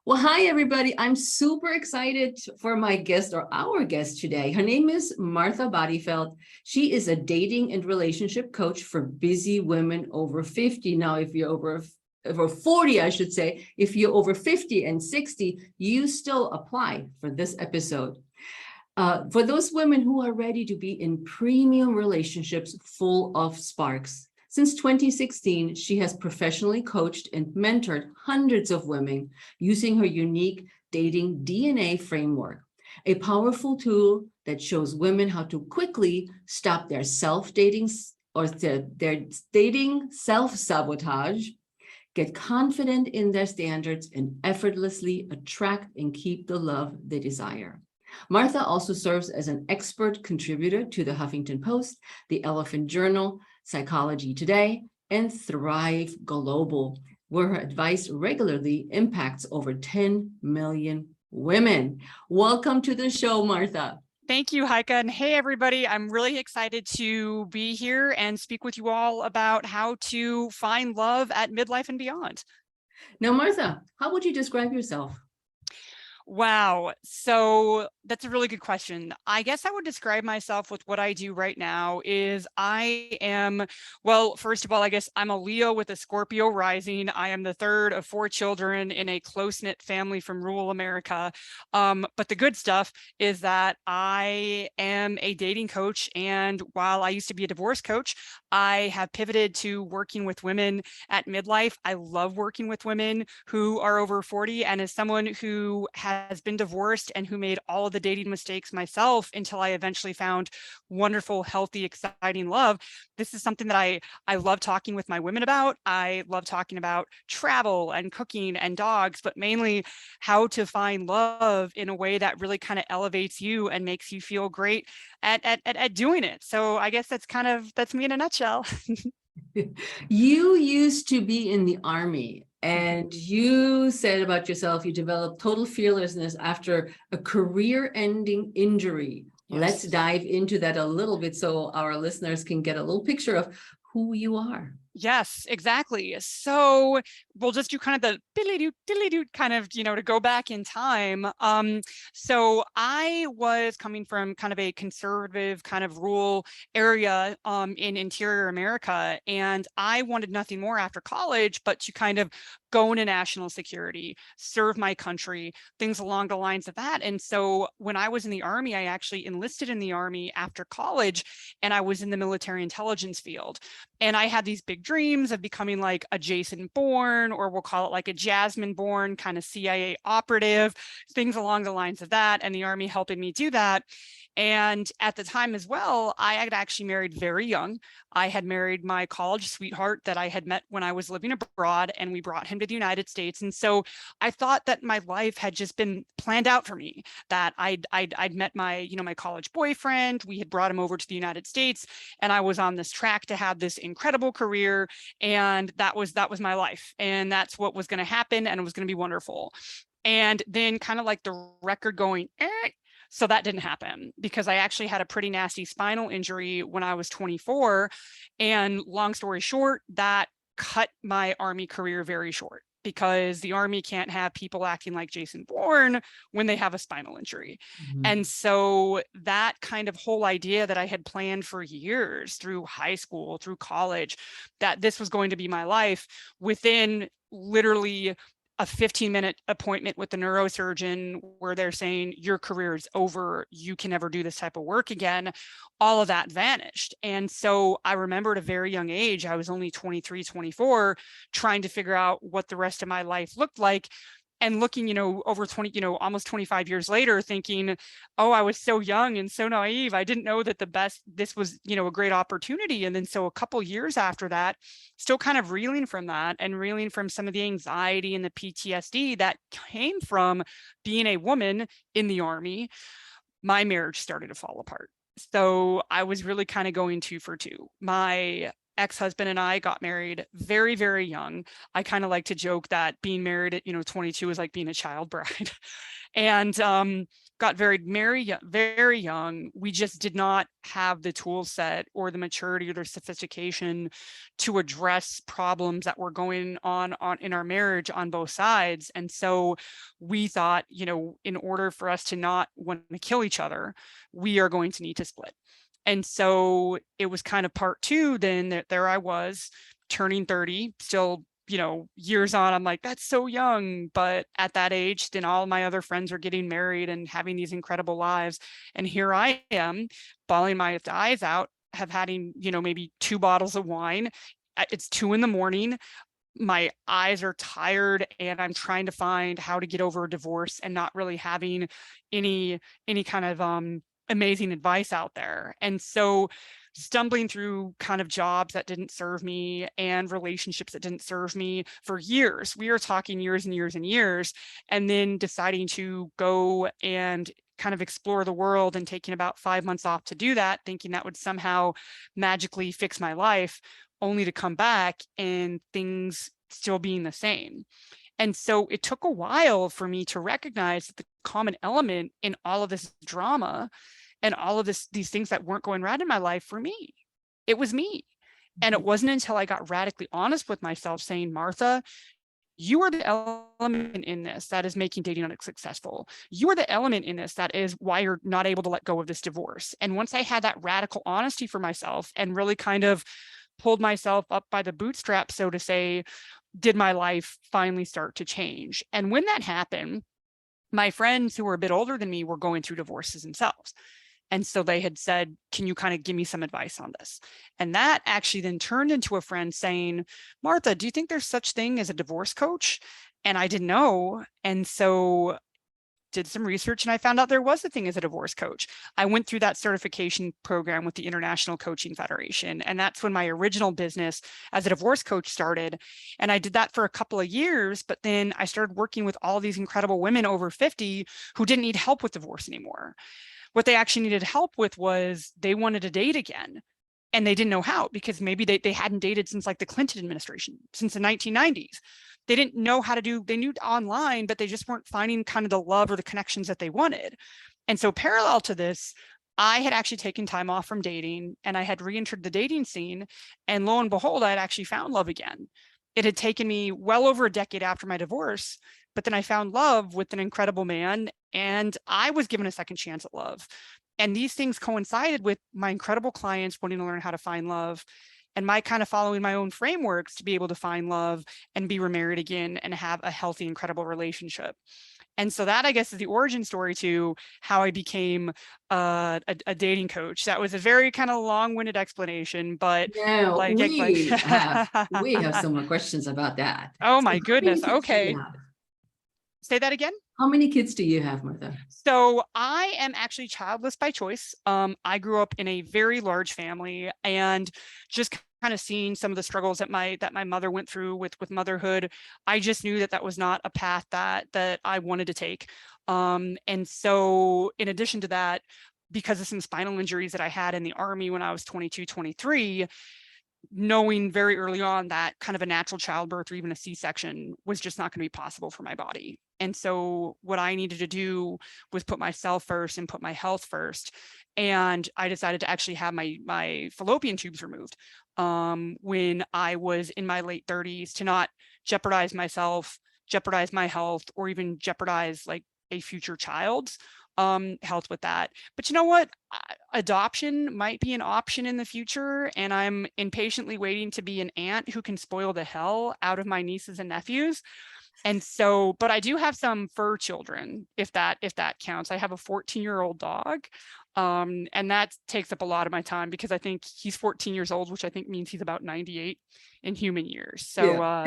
Well, hi, everybody. I'm super excited for my guest or our guest today. Her name is Martha Bodyfelt. She is a dating and relationship coach for busy women over 50. Now, if you're over 40, I should say, if you're over 50 and 60, you still apply for this episode. For those women who are ready to be in premium relationships full of sparks. Since 2016, she has professionally coached and mentored hundreds of women using her unique dating DNA framework, a powerful tool that shows women how to quickly stop their self-dating or their dating self-sabotage, get confident in their standards, and effortlessly attract and keep the love they desire. Martha also serves as an expert contributor to the Huffington Post, the Elephant Journal, Psychology Today, and Thrive Global, where her advice regularly impacts over 10 million women. Welcome to the show, Martha. Thank you, Heike. And hey, everybody, I'm really excited to be here and speak with you all about how to find love at midlife and beyond. Now, Martha, how would you describe yourself? Wow. So that's a really good question. I guess I would describe myself with what I do right now is well, first of all, I guess I'm a Leo with a Scorpio rising. I am the third of 4 children in a close-knit family from rural America. But the good stuff is that I am a dating coach. And while I used to be a divorce coach, I have pivoted to working with women at midlife. I love working with women who are over 40. And as someone who has been divorced and who made all of the dating mistakes myself until I eventually found wonderful, healthy, exciting love, this is something that I love talking with my women about. I love talking about travel and cooking and dogs, but mainly how to find love in a way that really kind of elevates you and makes you feel great at doing it. So I guess that's me in a nutshell. You used to be in the Army, and you said about yourself, you developed total fearlessness after a career-ending injury. Yes. Let's dive into that a little bit so our listeners can get a little picture of who you are. Yes, exactly. So we'll just do kind of the diddly-doo kind of, to go back in time. So I was coming from kind of a conservative kind of rural area in interior America, and I wanted nothing more after college but to kind of go into national security, serve my country, things along the lines of that. And so when I was in the Army, I actually enlisted in the Army after college, and I was in the military intelligence field. And I had these big dreams of becoming like a Jason Bourne, or we'll call it like a Jasmine Bourne kind of CIA operative, things along the lines of that, and the Army helping me do that. And at the time as well, I had actually married very young. I had married my college sweetheart that I had met when I was living abroad, and we brought him to the United States. And so I thought that my life had just been planned out for me, that I'd met my, my college boyfriend. We had brought him over to the United States, and I was on this track to have this incredible career. And that was my life. And that's what was going to happen. And it was going to be wonderful. And then kind of like the record going, so that didn't happen because I actually had a pretty nasty spinal injury when I was 24. And long story short, that cut my Army career very short, because the Army can't have people acting like Jason Bourne when they have a spinal injury. Mm-hmm. And so that kind of whole idea that I had planned for years through high school, through college, that this was going to be my life, within literally a 15-minute appointment with the neurosurgeon where they're saying your career is over, you can never do this type of work again, all of that vanished. And so I remember at a very young age, I was only 23, 24, trying to figure out what the rest of my life looked like. And looking, over 20, almost 25 years later, thinking, oh, I was so young and so naive. I didn't know that this was, a great opportunity. And then so a couple years after that, still kind of reeling from that and reeling from some of the anxiety and the PTSD that came from being a woman in the Army, my marriage started to fall apart. So I was really kind of going 2 for 2. My ex-husband and I got married very, very young. I kind of like to joke that being married at, 22 is like being a child bride. And got very young. We just did not have the tool set or the maturity or the sophistication to address problems that were going on in our marriage on both sides. And so we thought, in order for us to not want to kill each other, we are going to need to split. And so it was kind of part two then, that there I was turning 30, still, years on. I'm like, that's so young. But at that age, then all my other friends are getting married and having these incredible lives. And here I am bawling my eyes out, have having, maybe 2 bottles of wine. It's 2 a.m. My eyes are tired and I'm trying to find how to get over a divorce and not really having any kind of amazing advice out there. And so stumbling through kind of jobs that didn't serve me and relationships that didn't serve me for years. We are talking years and years and years, and then deciding to go and kind of explore the world and taking about 5 months off to do that, thinking that would somehow magically fix my life, only to come back and things still being the same. And so it took a while for me to recognize that the common element in all of this drama and all of these things that weren't going right in my life for me, it was me. And it wasn't until I got radically honest with myself saying, Martha, you are the element in this that is making dating unsuccessful. You are the element in this that is why you're not able to let go of this divorce. And once I had that radical honesty for myself and really kind of pulled myself up by the bootstraps, so to say, did my life finally start to change. And when that happened, my friends who were a bit older than me were going through divorces themselves. And so they had said, can you kind of give me some advice on this? And that actually then turned into a friend saying, Martha, do you think there's such thing as a divorce coach? And I didn't know. And so did some research and I found out there was a thing as a divorce coach. I went through that certification program with the International Coaching Federation. And that's when my original business as a divorce coach started. And I did that for a couple of years, but then I started working with all these incredible women over 50 who didn't need help with divorce anymore. What they actually needed help with was they wanted to date again. And they didn't know how, because maybe they hadn't dated since like the Clinton administration, since the 1990s. They didn't know how to do, they knew online, but they just weren't finding kind of the love or the connections that they wanted. And so parallel to this, I had actually taken time off from dating and I had re-entered the dating scene. And lo and behold, I had actually found love again. It had taken me well over a decade after my divorce, but then I found love with an incredible man and I was given a second chance at love. And these things coincided with my incredible clients wanting to learn how to find love and my kind of following my own frameworks to be able to find love and be remarried again and have a healthy, incredible relationship. And so that, I guess, is the origin story to how I became a dating coach. That was a very kind of long-winded explanation, but Now like, we have some more questions about that. Oh So my goodness. Okay. have? Say that again. How many kids do you have, Martha? So I am actually childless by choice. I grew up in a very large family and just kind of seeing some of the struggles that my mother went through with motherhood. I just knew that was not a path that I wanted to take. And so in addition to that, because of some spinal injuries that I had in the Army when I was 22, 23, knowing very early on that kind of a natural childbirth or even a C-section was just not going to be possible for my body. And so what I needed to do was put myself first and put my health first. And I decided to actually have my fallopian tubes removed when I was in my late 30s to not jeopardize myself, jeopardize my health, or even jeopardize like a future child's health with that. But you know what? Adoption might be an option in the future, and I'm impatiently waiting to be an aunt who can spoil the hell out of my nieces and nephews. And so, but I do have some fur children, if that counts. I have a 14-year-old dog, and that takes up a lot of my time because I think he's 14 years old, which I think means he's about 98 in human years. So, yeah.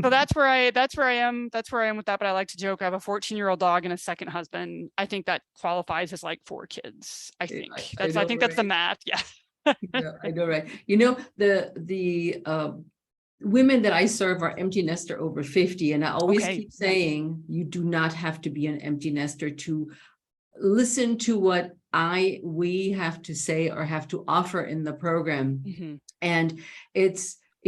So that's where I am with that. But I like to joke, I have a 14-year-old dog and a second husband. I think that qualifies as like 4 kids. I think I think that's the math. Yeah. Yeah, I know, right? You know, the women that I serve are empty nester over 50. And I always keep saying, you do not have to be an empty nester to listen to what we have to say or have to offer in the program. And it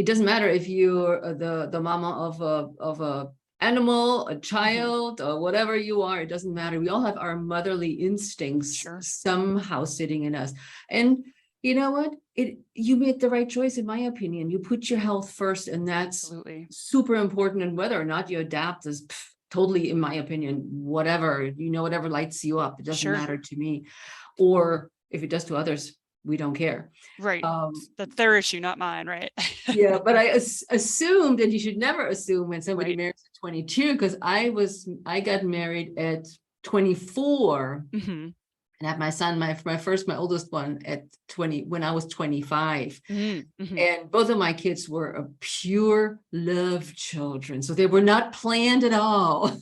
doesn't matter if you're the mama of a animal, a child, or whatever you are, it doesn't matter. We all have our motherly instincts Sure. somehow sitting in us. And you know what? You made the right choice, in my opinion. You put your health first, and that's Absolutely. super important. And whether or not you adapt is totally, in my opinion, whatever, whatever lights you up, it doesn't Sure. matter to me. Or if it does to others, we don't care. Right. That's their issue, not mine, right? Yeah, but I assumed, and you should never assume when somebody Right. marries at 22, because I got married at 24 and had my son, my oldest one at 20, when I was 25. And both of my kids were a pure love children. So they were not planned at all.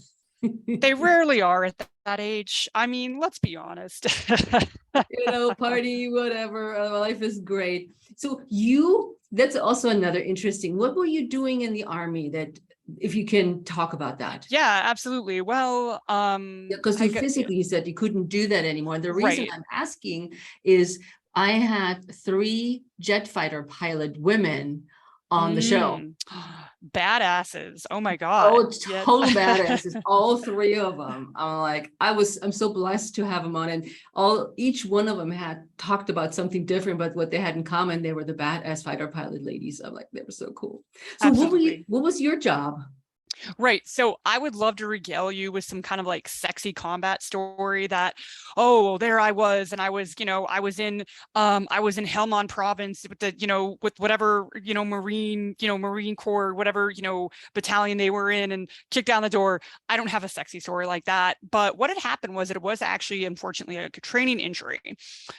They rarely are at that age. I mean, let's be honest. Party, whatever. Life is great. So that's also another interesting. What were you doing in the Army, that, if you can talk about that? Yeah, absolutely. Well, because you said you couldn't do that anymore. And the reason Right. I'm asking is I had 3 jet fighter pilot women on the show. Badasses. Oh my God. Total badasses, all 3 of them. I'm so blessed to have them on, and each one of them had talked about something different, but what they had in common, they were the badass fighter pilot ladies. I'm like, they were so cool. So Absolutely. what was your job? Right. So I would love to regale you with some kind of like sexy combat story that, oh, there I was. And I was in Helmand province with with whatever, Marine Corps, whatever, battalion they were in, and kicked down the door. I don't have a sexy story like that. But what had happened was it was actually, unfortunately, a training injury.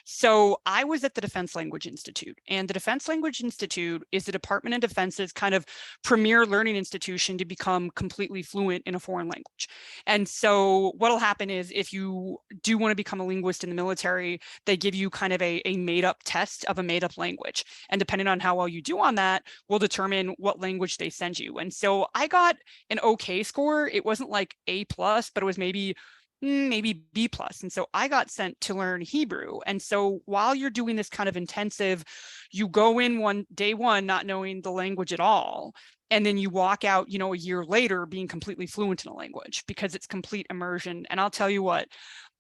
So I was at the Defense Language Institute, and the Defense Language Institute is the Department of Defense's kind of premier learning institution to become completely fluent in a foreign language. And so what'll happen is, if you do want to become a linguist in the military, they give you kind of a made-up test of a made-up language. And depending on how well you do on that, will determine what language they send you. And so I got an okay score. It wasn't like A+, but it was maybe B+. And so I got sent to learn Hebrew. And so while you're doing this kind of intensive, you go in day one not knowing the language at all. And then you walk out, a year later being completely fluent in a language, because it's complete immersion. And I'll tell you what,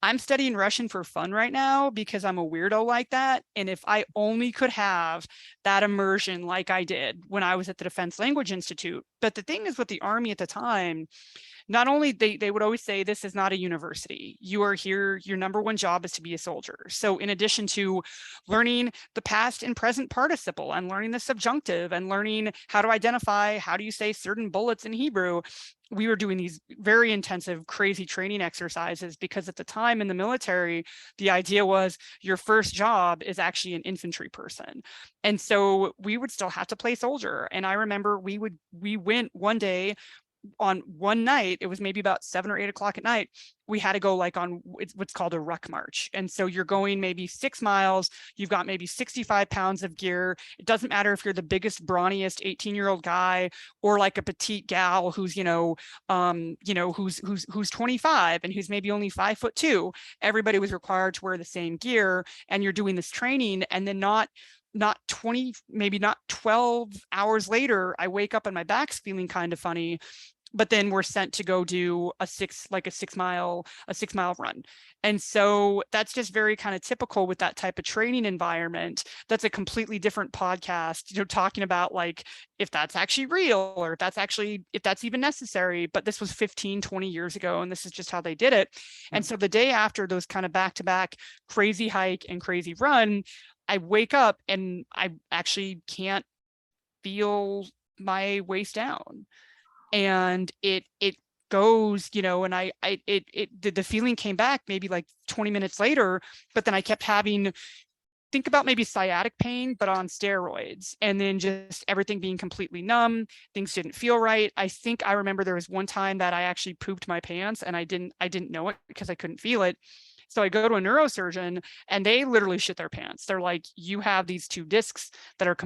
I'm studying Russian for fun right now because I'm a weirdo like that. And if I only could have that immersion like I did when I was at the Defense Language Institute. But the thing is, with the Army at the time, not only they would always say, this is not a university. You are here. Your number one job is to be a soldier. So in addition to learning the past and present participle, and learning the subjunctive, and learning how to identify, how do you say certain bullets in Hebrew, we were doing these very intensive, crazy training exercises, because at the time in the military, the idea was your first job is actually an infantry person. And so we would still have to play soldier. And I remember we went one day, on one night, it was maybe about 7 or 8 o'clock at night, we had to go on what's called a ruck march. And so you're going maybe 6 miles, you've got maybe 65 pounds of gear. It doesn't matter if you're the biggest, brawniest 18-year-old guy, or like a petite gal who's, who's 25 and who's maybe only 5'2". Everybody was required to wear the same gear, and you're doing this training, and then not 20, maybe not 12 hours later, I wake up and my back's feeling kind of funny, but then we're sent to go do a 6 mile run. And so that's just very kind of typical with that type of training environment. That's a completely different podcast, talking about like, if that's actually real, or if that's even necessary. But this was 15, 20 years ago, and this is just how they did it. And so the day after those kind of back-to-back crazy hike and crazy run, I wake up and I actually can't feel my waist down. And it goes, and the feeling came back maybe like 20 minutes later, but then I kept having, think about maybe sciatic pain, but on steroids, and then just everything being completely numb. Things didn't feel right. I think I remember there was one time that I actually pooped my pants, and I didn't know it because I couldn't feel it. So I go to a neurosurgeon, and they literally shit their pants. They're like, you have these 2 discs that are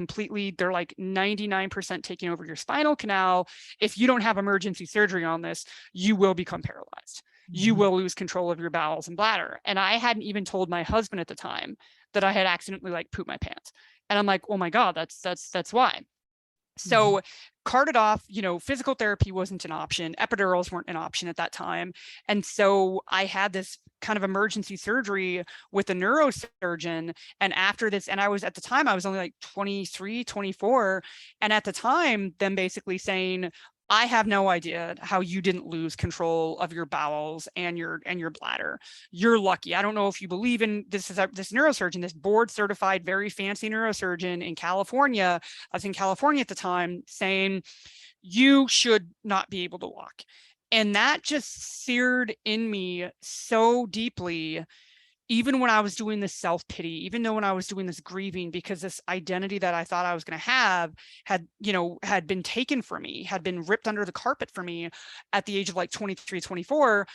they're like 99% taking over your spinal canal. If you don't have emergency surgery on this, you will become paralyzed. You will lose control of your bowels and bladder. And I hadn't even told my husband at the time that I had accidentally pooped my pants. And I'm like, oh my God, that's why. Mhm. So carted off, physical therapy wasn't an option. Epidurals weren't an option at that time. And so I had this kind of emergency surgery with a neurosurgeon. And after this, and I was at the time, I was only like 23, 24. And at the time, them basically saying, I have no idea how you didn't lose control of your bowels and your bladder. You're lucky. I don't know if you believe in this. Is this neurosurgeon, this board certified, very fancy neurosurgeon in California. I was in California at the time, saying you should not be able to walk. And that just seared in me so deeply, even when I was doing this self-pity, even though when I was doing this grieving, because this identity that I thought I was going to have had been taken from me, had been ripped under the carpet for me at the age of like 23, 24,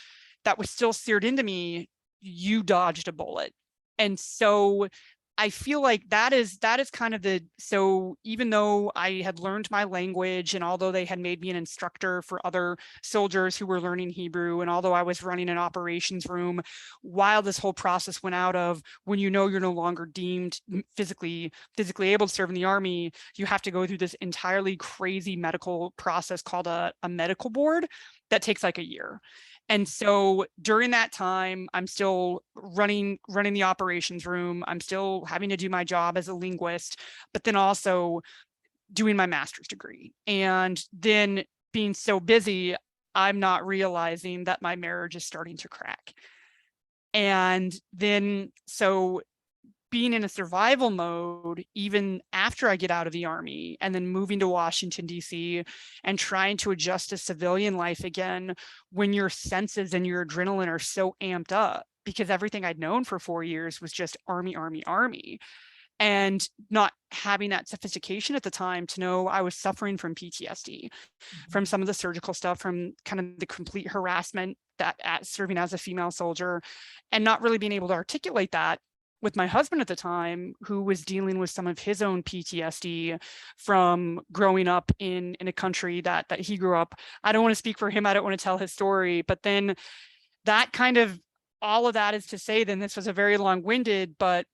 that was still seared into me. You dodged a bullet. And so I feel like that is kind of so even though I had learned my language, and although they had made me an instructor for other soldiers who were learning Hebrew, and although I was running an operations room, while this whole process went out of, when you're no longer deemed physically able to serve in the Army, you have to go through this entirely crazy medical process called a medical board that takes like a year. And so during that time, I'm still running the operations room. I'm still having to do my job as a linguist, but then also doing my master's degree. And then being so busy, I'm not realizing that my marriage is starting to crack. And then so being in a survival mode, even after I get out of the Army, and then moving to Washington, D.C., and trying to adjust to civilian life again, when your senses and your adrenaline are so amped up, because everything I'd known for 4 years was just Army, Army, Army, and not having that sophistication at the time to know I was suffering from PTSD, from some of the surgical stuff, from kind of the complete harassment that at serving as a female soldier, and not really being able to articulate that with my husband at the time, who was dealing with some of his own PTSD from growing up in a country that he grew up. I don't want to speak for him. I don't want to tell his story, but then that kind of, all of that is to say, then this was a very long-winded, but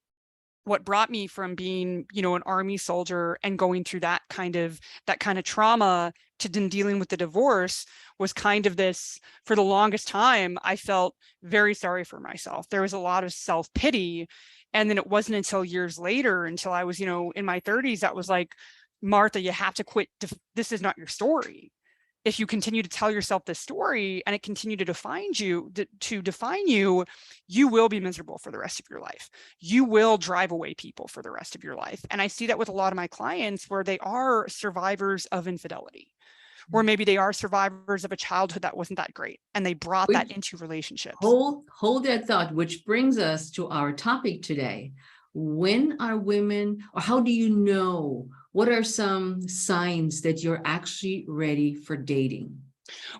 what brought me from being, an Army soldier and going through that kind of trauma to then dealing with the divorce was kind of this, for the longest time, I felt very sorry for myself. There was a lot of self-pity. And then it wasn't until years later, until I was, in my 30s, that was like, Martha, you have to quit. This is not your story. If you continue to tell yourself this story and it continue to define you, you will be miserable for the rest of your life. You will drive away people for the rest of your life. And I see that with a lot of my clients, where they are survivors of infidelity, or maybe they are survivors of a childhood that wasn't that great, and they brought that into relationships. Hold that thought, which brings us to our topic today. When are women, or how do you know, what are some signs that you're actually ready for dating?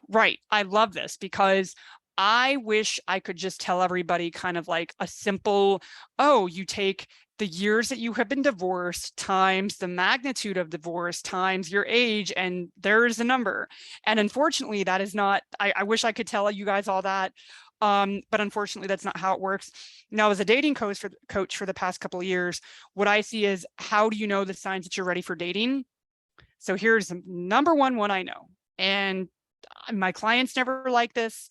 Right. I love this, because I wish I could just tell everybody kind of like a simple, oh, you take the years that you have been divorced times the magnitude of divorce times your age, and there is a number. And unfortunately, that is not, I wish I could tell you guys all that. But unfortunately, that's not how it works. Now, as a dating coach for the past couple of years, what I see is, how do you know the signs that you're ready for dating? So here's the number one I know. And my clients never like this.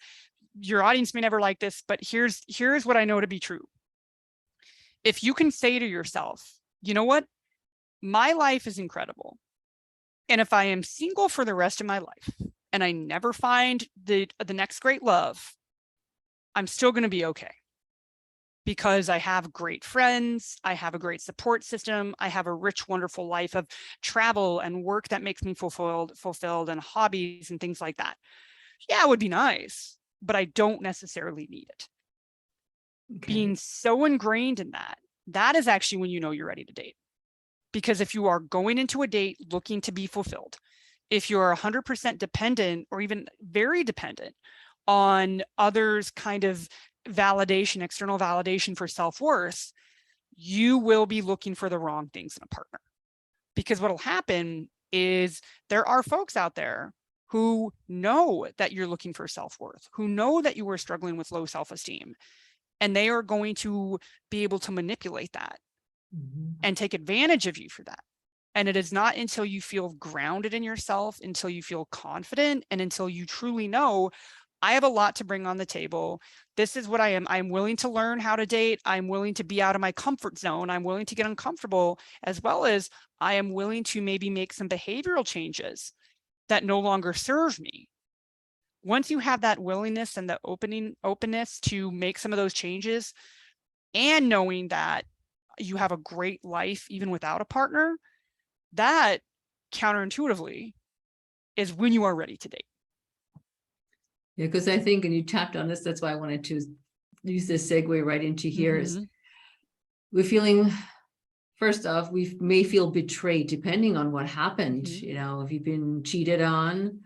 Your audience may never like this, but here's what I know to be true. If you can say to yourself, you know what? My life is incredible. And if I am single for the rest of my life and I never find the next great love, I'm still going to be okay, because I have great friends, I have a great support system, I have a rich, wonderful life of travel and work that makes me fulfilled, and hobbies and things like that. Yeah, it would be nice, but I don't necessarily need it. Okay. Being so ingrained in that is actually when you know you're ready to date. Because if you are going into a date looking to be fulfilled, if you're 100% dependent, or even very dependent on others' kind of validation, external validation for self-worth, you will be looking for the wrong things in a partner. Because what'll happen is, there are folks out there who know that you're looking for self-worth, who know that you are struggling with low self-esteem, and they are going to be able to manipulate that and take advantage of you for that. And it is not until you feel grounded in yourself, until you feel confident, and until you truly know, I have a lot to bring on the table. This is what I am. I'm willing to learn how to date. I'm willing to be out of my comfort zone. I'm willing to get uncomfortable, as well as I am willing to maybe make some behavioral changes that no longer serve me. Once you have that willingness and the openness to make some of those changes, and knowing that you have a great life even without a partner, that counterintuitively is when you are ready to date. Yeah, because I think, and you tapped on this, that's why I wanted to use this segue right into here, is we're feeling, first off, we may feel betrayed depending on what happened. You know, if you've been cheated on,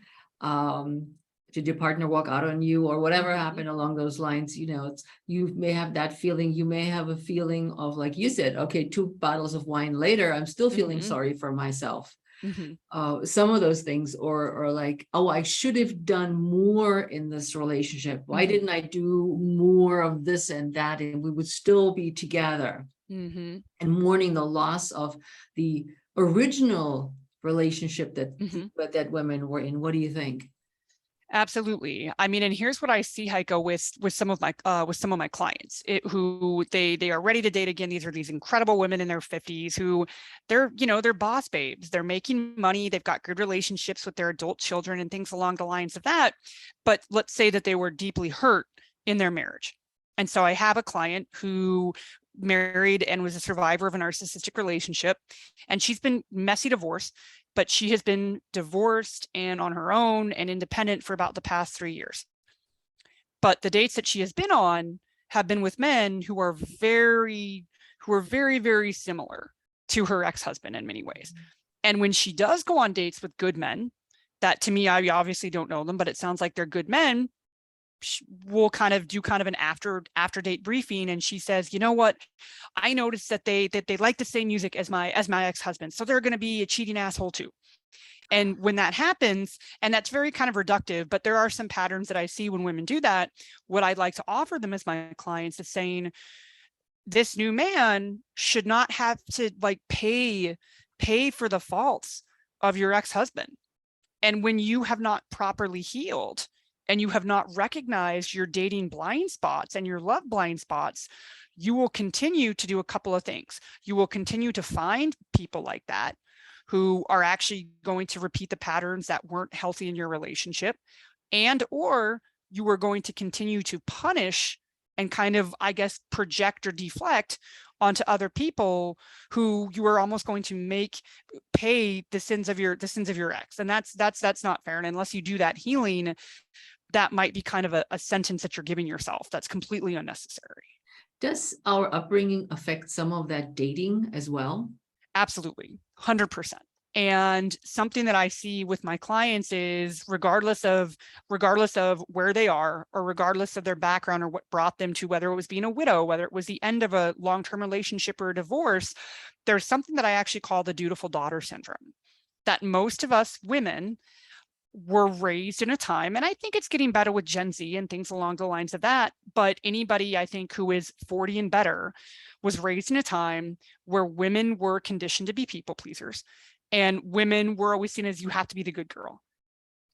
did your partner walk out on you, or whatever happened along those lines, you know, you may have that feeling. You may have a feeling of, like you said, okay, 2 bottles of wine later, I'm still feeling sorry for myself. Some of those things, or like, oh, I should have done more in this relationship. Why didn't I do more of this and that, and we would still be together? And mourning the loss of the original relationship that women were in. What do you think? Absolutely. I mean, and here's what I see, Heike, with some of my clients who they are ready to date again. These are these incredible women in their 50s who they're boss babes. They're making money. They've got good relationships with their adult children and things along the lines of that. But let's say that they were deeply hurt in their marriage. And so I have a client who married and was a survivor of a narcissistic relationship, and she's been messy divorce, but she has been divorced and on her own and independent for about the past 3 years. But the dates that she has been on have been with men who are very, very similar to her ex-husband in many ways. And when she does go on dates with good men, that to me, I obviously don't know them, but it sounds like they're good men, we'll kind of do an after date briefing, and she says, you know what, I noticed that they like the same music as my ex-husband, so they're going to be a cheating asshole too. And when that happens, and that's very kind of reductive, but there are some patterns that I see when women do that. What I'd like to offer them as my clients is saying, this new man should not have to like pay for the faults of your ex-husband. And when you have not properly healed, and you have not recognized your dating blind spots and your love blind spots, you will continue to do a couple of things. You will continue to find people like that who are actually going to repeat the patterns that weren't healthy in your relationship, and or you are going to continue to punish and kind of, I guess, project or deflect onto other people who you are almost going to make pay the sins of your ex. And that's not fair. And unless you do that healing, that might be kind of a sentence that you're giving yourself that's completely unnecessary. Does our upbringing affect some of that dating as well? Absolutely, 100%. And something that I see with my clients is regardless of where they are, or regardless of their background or what brought them to, whether it was being a widow, whether it was the end of a long-term relationship or a divorce, there's something that I actually call the dutiful daughter syndrome, that most of us women were raised in a time, and I think it's getting better with Gen Z and things along the lines of that, but anybody I think who is 40 and better was raised in a time where women were conditioned to be people pleasers, and women were always seen as, you have to be the good girl.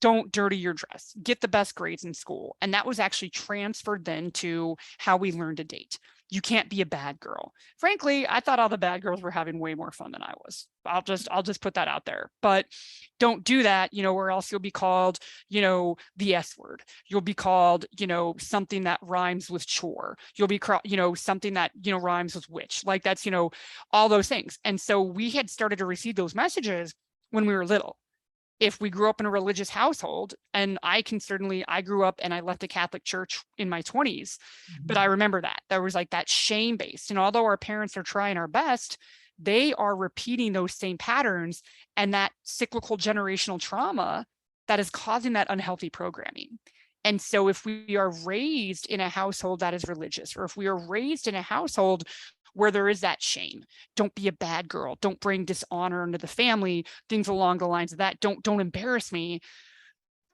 Don't dirty your dress, get the best grades in school. And that was actually transferred then to how we learned to date. You can't be a bad girl. Frankly, I thought all the bad girls were having way more fun than I was. I'll just put that out there. But don't do that, or else you'll be called, the S word. You'll be called, something that rhymes with chore. You'll be, something that, rhymes with witch. Like that's, all those things. And so we had started to receive those messages when we were little. If we grew up in a religious household, and I grew up and I left the Catholic Church in my 20s, but I remember that there was like that shame based. And although our parents are trying our best, they are repeating those same patterns and that cyclical generational trauma that is causing that unhealthy programming. And so if we are raised in a household that is religious, or if we are raised in a household where there is that shame, don't be a bad girl, don't bring dishonor into the family, things along the lines of that, don't embarrass me.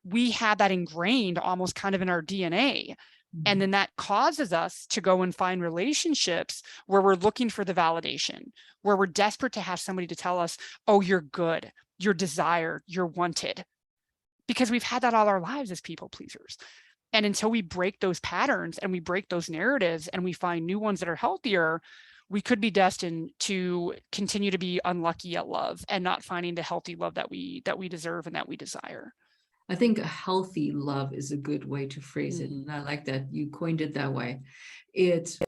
We have that ingrained almost kind of in our DNA. And then that causes us to go and find relationships where we're looking for the validation, where we're desperate to have somebody to tell us, oh, you're good, you're desired, you're wanted, because we've had that all our lives as people pleasers. And until we break those patterns and we break those narratives and we find new ones that are healthier, we could be destined to continue to be unlucky at love and not finding the healthy love that we deserve and that we desire. I think a healthy love is a good way to phrase it. Mhm. And I like that you coined it that way. It's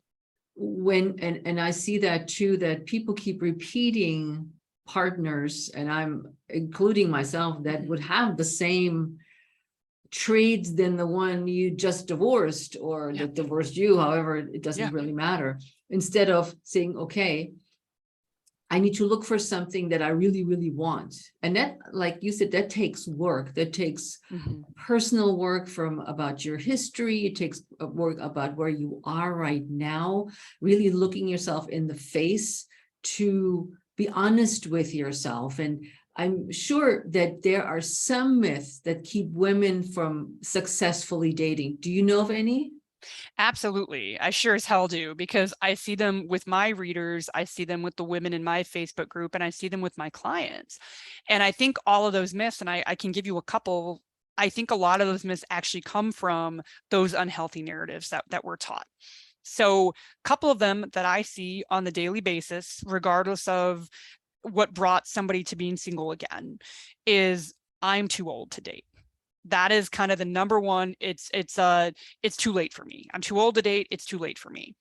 when, and I see that too, that people keep repeating partners, and I'm including myself, that would have the same traits than the one you just divorced or Yeah. that divorced you. However, it Yeah. doesn't really matter. Instead of saying, okay, I need to look for something that I really, really want. And that, like you said, that takes work. That takes Mhm. personal work from about your history. It takes work about where you are right now, really looking yourself in the face to be honest with yourself. And I'm sure that there are some myths that keep women from successfully dating. Do you know of any? Absolutely. I sure as hell do, because I see them with my readers. I see them with the women in my Facebook group, and I see them with my clients. And I think all of those myths, and I can give you a couple, I think a lot of those myths actually come from those unhealthy narratives that we're taught. So a couple of them that I see on the daily basis, regardless of what brought somebody to being single again, is I'm too old to date. That is kind of the number one. It's too late for me. I'm too old to date. It's too late for me.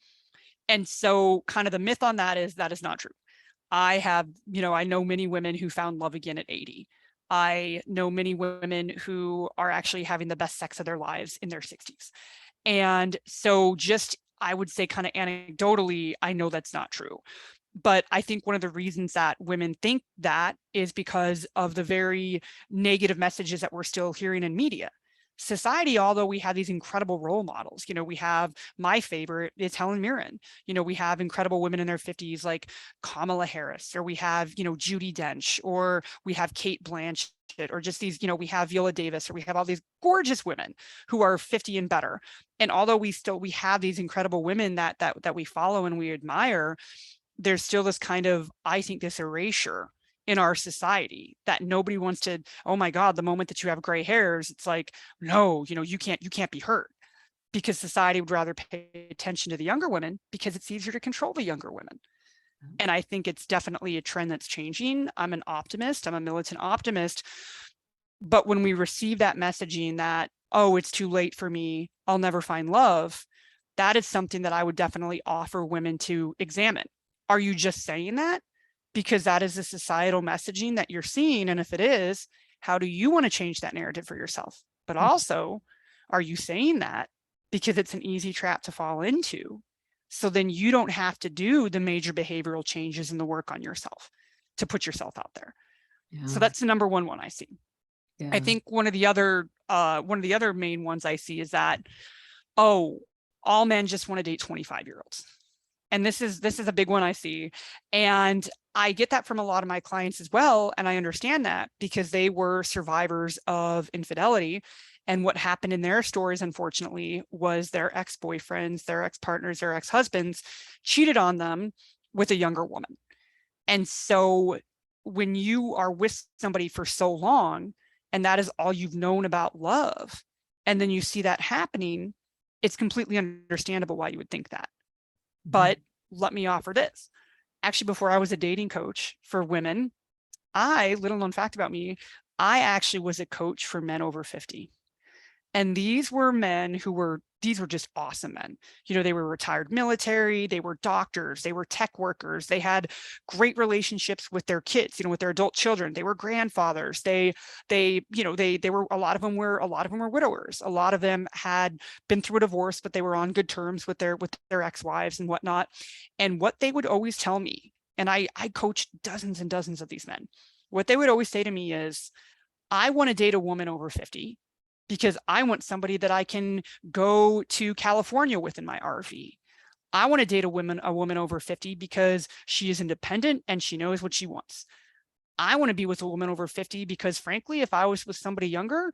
And so kind of the myth on that is not true. I have, I know many women who found love again at 80. I know many women who are actually having the best sex of their lives in their 60s. And so just, I would say kind of anecdotally, I know that's not true. But I think one of the reasons that women think that is because of the very negative messages that we're still hearing in media. Society, although we have these incredible role models, we have, my favorite is Helen Mirren. We have incredible women in their 50s like Kamala Harris, or we have, Judi Dench, or we have Kate Blanchett, or just these, we have Viola Davis, or we have all these gorgeous women who are 50 and better. And although we have these incredible women that we follow and we admire, there's still this kind of, I think, this erasure in our society that nobody wants to, oh my God, the moment that you have gray hairs, it's like, no, you can't be hurt, because society would rather pay attention to the younger women because it's easier to control the younger women. And I think it's definitely a trend that's changing. I'm an optimist. I'm a militant optimist. But when we receive that messaging that, oh, it's too late for me, I'll never find love, that is something that I would definitely offer women to examine. Are you just saying that because that is the societal messaging that you're seeing? And if it is, how do you want to change that narrative for yourself? But also, are you saying that because it's an easy trap to fall into? So then you don't have to do the major behavioral changes in the work on yourself to put yourself out there. So Yeah, that's the number one I see. I yeah. think one of the other main ones I see is that, oh, all men just want to date 25-year-olds. And this is a big one I see. And I get that from a lot of my clients as well. And I understand that because they were survivors of infidelity. And what happened in their stories, unfortunately, was their ex-boyfriends, their ex-partners, their ex-husbands cheated on them with a younger woman. And so when you are with somebody for so long, and that is all you've known about love, and then you see that happening, it's completely understandable why you would think that. But let me offer this. Actually, before I was a dating coach for women, little known fact about me, I actually was a coach for men over 50. And these were men these were just awesome men. They were retired military, they were doctors, they were tech workers, they had great relationships with their kids, with their adult children. They were grandfathers. They were, a lot of them were widowers. A lot of them had been through a divorce, but they were on good terms with their ex-wives and whatnot. And what they would always tell me, and I coached dozens and dozens of these men, what they would always say to me is, I want to date a woman over 50 because I want somebody that I can go to California with in my RV. I want to date a woman over 50 because she is independent and she knows what she wants. I want to be with a woman over 50 because frankly, if I was with somebody younger,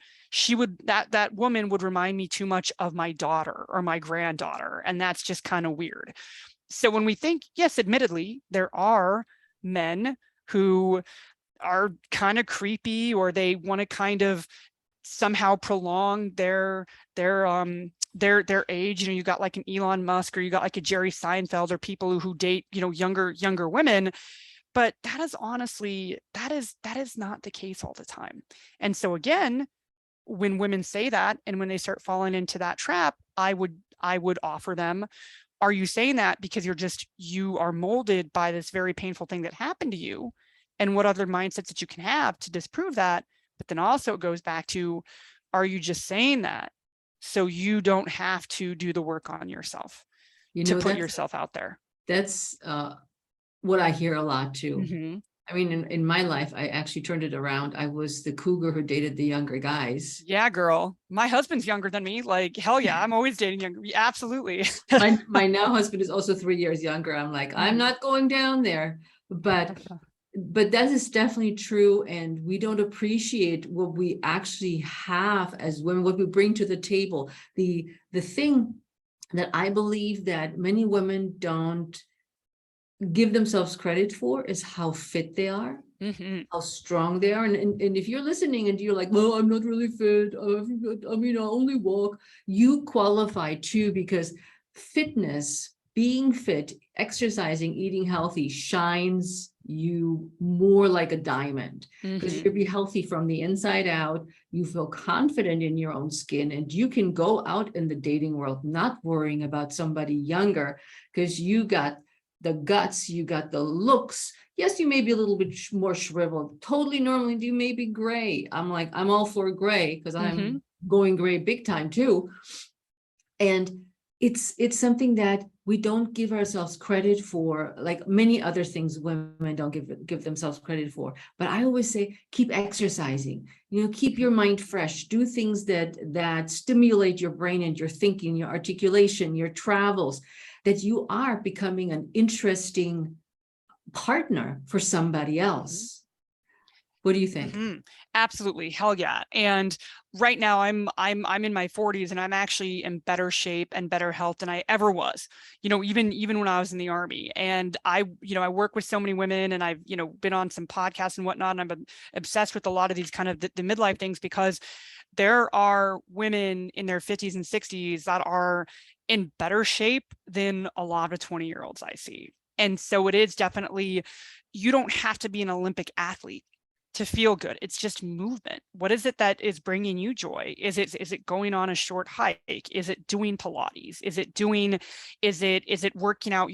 that woman would remind me too much of my daughter or my granddaughter. And that's just kind of weird. So when we think, yes, admittedly, there are men who are kind of creepy, or they want to kind of somehow prolong their age. You got like an Elon Musk, or you got like a Jerry Seinfeld, or people who date, younger women. But that is honestly, that is not the case all the time. And so again, when women say that, and when they start falling into that trap, I would offer them, are you saying that because you are molded by this very painful thing that happened to you? And what other mindsets that you can have to disprove that? But then also it goes back to, are you just saying that so you don't have to do the work on yourself to put yourself out there? That's what I hear a lot too. Mm-hmm. I mean, in my life, I actually turned it around. I was the cougar who dated the younger guys. Yeah, girl. My husband's younger than me. Like, hell yeah, I'm always dating younger. Absolutely. My now husband is also 3 years younger. I'm like, I'm not going down there. But that is definitely true. And we don't appreciate what we actually have as women, what we bring to the table. The thing that I believe that many women don't give themselves credit for is how fit they are, how strong they are. And if you're listening and you're like, well, I'm not really fit, I mean, I only walk, you qualify too, because fitness, being fit, exercising, eating healthy shines you more like a diamond, because you'll be healthy from the inside out. You feel confident in your own skin, and you can go out in the dating world not worrying about somebody younger, because you got the guts, you got the looks. Yes, you may be a little bit more shriveled. Totally normally, you may be gray. I'm like, I'm all for gray because I'm going gray big time too. And it's something that we don't give ourselves credit for, like many other things women don't give themselves credit for. But I always say, keep exercising, keep your mind fresh, do things that stimulate your brain and your thinking, your articulation, your travels, that you are becoming an interesting partner for somebody else. What do you think? Absolutely. Hell yeah. And right now I'm in my 40s, and I'm actually in better shape and better health than I ever was, even when I was in the Army. And I work with so many women, and I've, been on some podcasts and whatnot. And I'm obsessed with a lot of these kind of the midlife things, because there are women in their 50s and 60s that are in better shape than a lot of 20-year-olds I see. And so it is definitely, you don't have to be an Olympic athlete to feel good. It's just movement. What is it that is bringing you joy? Is it going on a short hike? Is it doing Pilates? Is it working out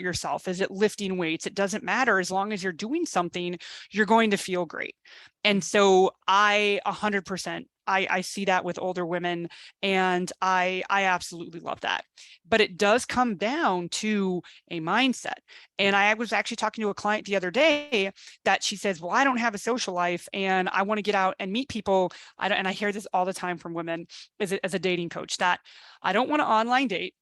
yourself? Is it lifting weights? It doesn't matter. As long as you're doing something, you're going to feel great. And so I 100%, I see that with older women, and I absolutely love that. But it does come down to a mindset. And I was actually talking to a client the other day that she says, well, I don't have a social life and I want to get out and meet people. And I hear this all the time from women as a dating coach, that I don't want to online date,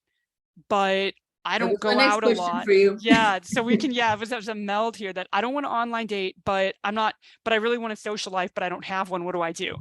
but I don't go out a lot. Yeah. So we can, it was a meld here, that I don't want to online date, but I really want a social life, but I don't have one. What do I do?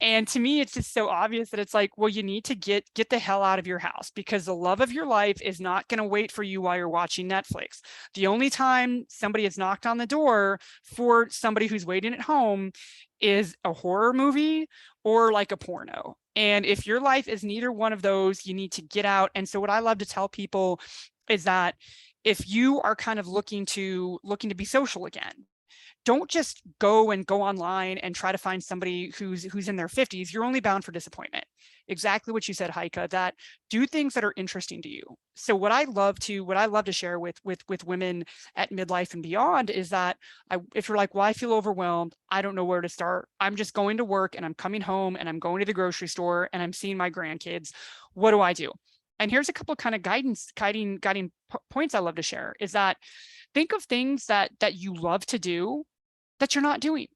And to me, it's just so obvious that it's like, well, you need to get the hell out of your house, because the love of your life is not going to wait for you while you're watching Netflix. The only time somebody has knocked on the door for somebody who's waiting at home is a horror movie or like a porno. And if your life is neither one of those, you need to get out. And so what I love to tell people is that if you are kind of looking to be social again, don't just go online and try to find somebody who's in their 50s. You're only bound for disappointment. Exactly what you said, Heike, that do things that are interesting to you. So what I love to share with women at midlife and beyond is that if you're like, well, I feel overwhelmed, I don't know where to start. I'm just going to work and I'm coming home and I'm going to the grocery store and I'm seeing my grandkids. What do I do? And here's a couple of kind of guiding points I love to share, is that think of things that you love to do that you're not doing.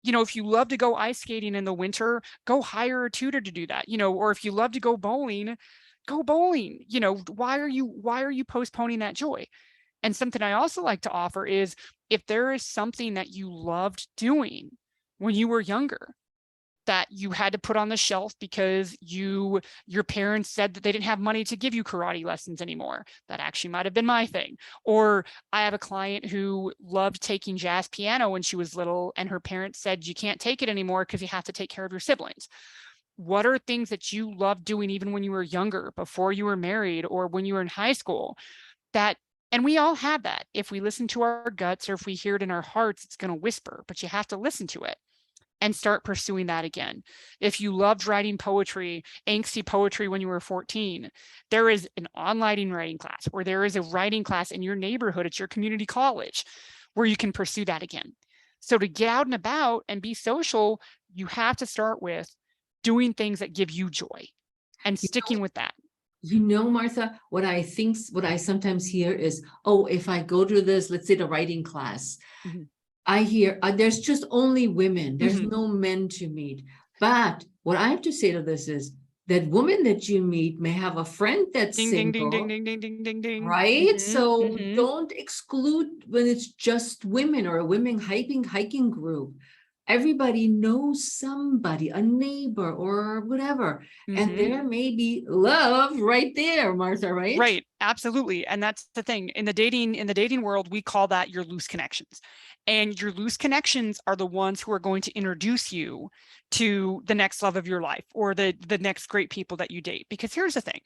If you love to go ice skating in the winter, go hire a tutor to do that, or if you love to go bowling, go bowling. Why are you postponing that joy? And something I also like to offer is, if there is something that you loved doing when you were younger that you had to put on the shelf because your parents said that they didn't have money to give you karate lessons anymore. That actually might have been my thing. Or I have a client who loved taking jazz piano when she was little, and her parents said, you can't take it anymore because you have to take care of your siblings. What are things that you loved doing even when you were younger, before you were married, or when you were in high school, that, and we all have that. If we listen to our guts, or if we hear it in our hearts, it's going to whisper, but you have to listen to it and start pursuing that again. If you loved writing poetry, angsty poetry when you were 14, there is an online writing class, or there is a writing class in your neighborhood at your community college where you can pursue that again. So to get out and about and be social, you have to start with doing things that give you joy and sticking with that. Martha, what I sometimes hear is, oh, if I go to this, let's say the writing class, Mhm. I hear there's just only women, there's Mhm. no men to meet. But what I have to say to this is that woman that you meet may have a friend that's Ding, ding, ding, ding, single, ding, ding, ding, ding, ding. right? Mhm. So Mhm. don't exclude when it's just women or a women hiking group. Everybody knows somebody, a neighbor or whatever. And Mhm. there may be love right there, Martha, right? Right, absolutely. And that's the thing. In the dating world, we call that your loose connections. And your loose connections are the ones who are going to introduce you to the next love of your life, or the next great people that you date. Because here's the thing.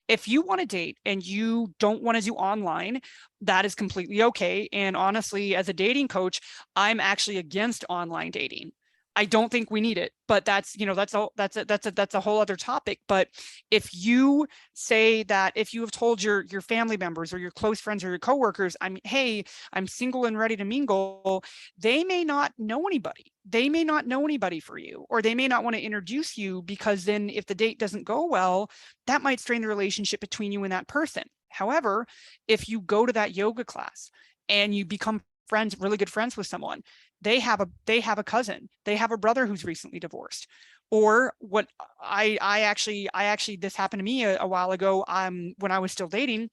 If you want to date and you don't want to do online, that is completely okay. And honestly, as a dating coach, I'm actually against online dating. I don't think we need it, but that's, that's a whole other topic. But if you say that, if you have told your family members or your close friends or your coworkers, hey, I'm single and ready to mingle, they may not know anybody. They may not know anybody for you, or they may not want to introduce you, because then if the date doesn't go well, that might strain the relationship between you and that person. However, if you go to that yoga class and you become friends, really good friends with someone, they have a cousin, they have a brother who's recently divorced. Or what I actually this happened to me a while ago. When I was still dating,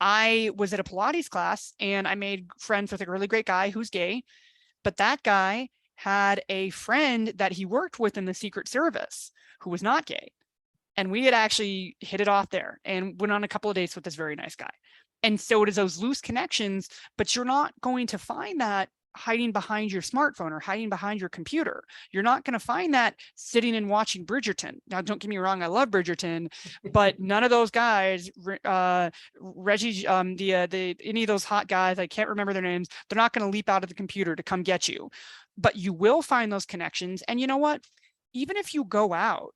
I was at a Pilates class and I made friends with a really great guy who's gay, but that guy had a friend that he worked with in the Secret Service who was not gay. And we had actually hit it off there and went on a couple of dates with this very nice guy. And so it is those loose connections, but you're not going to find that hiding behind your smartphone or hiding behind your computer. You're not going to find that sitting and watching Bridgerton. Now, don't get me wrong, I love Bridgerton, but none of those guys, Reggie, any of those hot guys, I can't remember their names, they're not going to leap out of the computer to come get you. But you will find those connections. And you know what? Even if you go out,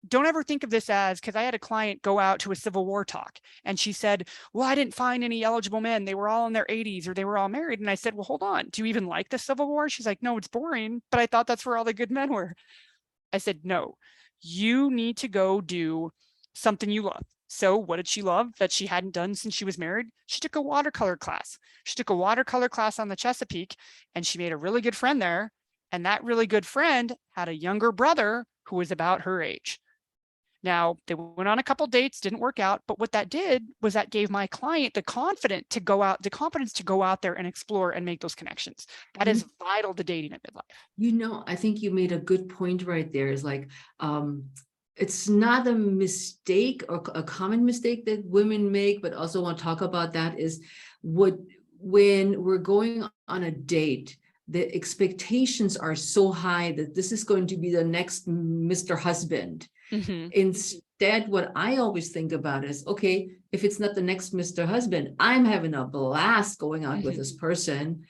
don't ever think of this as, because I had a client go out to a Civil War talk and she said, well, I didn't find any eligible men. They were all in their 80s or they were all married. And I said, well, hold on. Do you even like the Civil War? She's like, no, it's boring. But I thought that's where all the good men were. I said, no, you need to go do something you love. So what did she love that she hadn't done since she was married? She took a watercolor class. She took a watercolor class on the Chesapeake and she made a really good friend there. And that really good friend had a younger brother who was about her age. Now, they went on a couple dates, didn't work out, but what that did was that gave my client the confidence to go out there and explore and make those connections. That is vital to dating at midlife. I think you made a good point right there. Is like, it's not a mistake or a common mistake that women make, but also want to talk about that is when we're going on a date, the expectations are so high that this is going to be the next Mr. Husband. Mm-hmm. Instead, what I always think about is, okay, if it's not the next Mr. Husband, I'm having a blast going out with this person,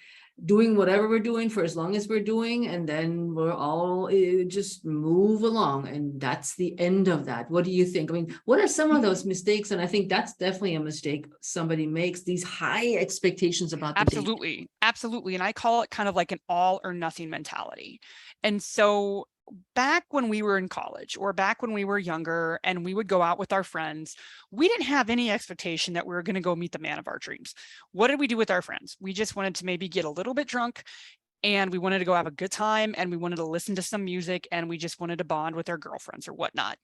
doing whatever we're doing for as long as we're doing, and then we're all just move along. And that's the end of that. What do you think? I mean, what are some of those mistakes? And I think that's definitely a mistake somebody makes, these high expectations about the date. Absolutely. Absolutely. And I call it kind of like an all or nothing mentality. And so back when we were in college or back when we were younger and we would go out with our friends, we didn't have any expectation that we were going to go meet the man of our dreams. What did we do with our friends? We just wanted to maybe get a little bit drunk and we wanted to go have a good time and we wanted to listen to some music and we just wanted to bond with our girlfriends or whatnot.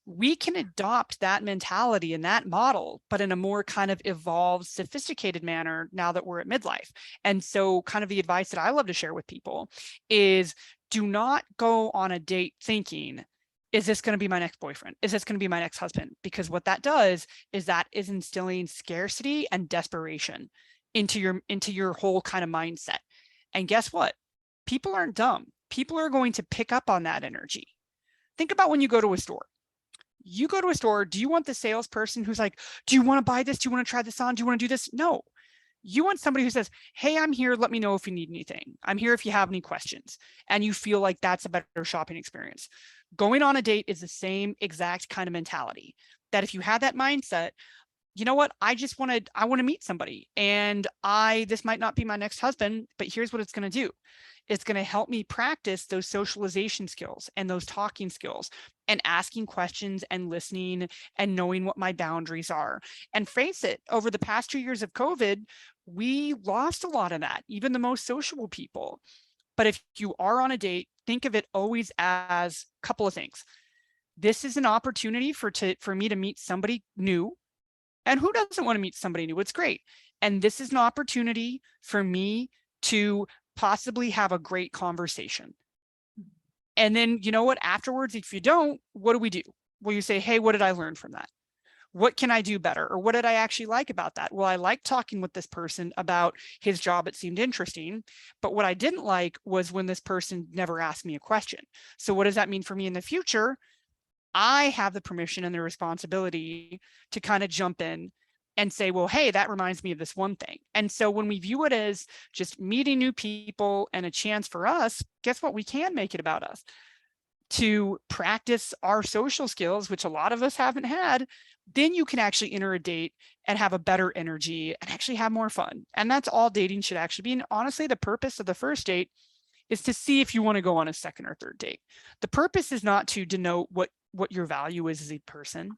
we can adopt that mentality and that model, but in a more kind of evolved, sophisticated manner now that we're at midlife. And so kind of the advice that I love to share with people is, do not go on a date thinking, is this going to be my next boyfriend? Is this going to be my next husband? Because what that does is that is instilling scarcity and desperation into your whole kind of mindset. And guess what? People aren't dumb. People are going to pick up on that energy. Think about when you go to a store. You go to a store, do you want the salesperson who's like, do you want to buy this? Do you want to try this on? Do you want to do this? No. You want somebody who says, hey, I'm here. Let me know if you need anything. I'm here if you have any questions. And you feel like that's a better shopping experience. Going on a date is the same exact kind of mentality, that if you have that mindset, you know what, I want to meet somebody, and this might not be my next husband, but here's what it's going to do. It's going to help me practice those socialization skills and those talking skills and asking questions and listening and knowing what my boundaries are. And face it, over the past 2 years of COVID, we lost a lot of that, even the most sociable people. But if you are on a date, think of it always as a couple of things. This is an opportunity for me to meet somebody new. And who doesn't want to meet somebody new? It's great. And this is an opportunity for me to possibly have a great conversation. And then, you know what, afterwards, if you don't, what do we do? Well, you say, hey, what did I learn from that? What can I do better? Or what did I actually like about that? Well, I liked talking with this person about his job. It seemed interesting. But what I didn't like was when this person never asked me a question. So what does that mean for me in the future? I have the permission and the responsibility to kind of jump in and say, well, hey, that reminds me of this one thing. And so when we view it as just meeting new people and a chance for us, guess what? We can make it about us to practice our social skills, which a lot of us haven't had. Then you can actually enter a date and have a better energy and actually have more fun. And that's all dating should actually be. And honestly, the purpose of the first date is to see if you want to go on a second or third date. The purpose is not to denote what your value is as a person.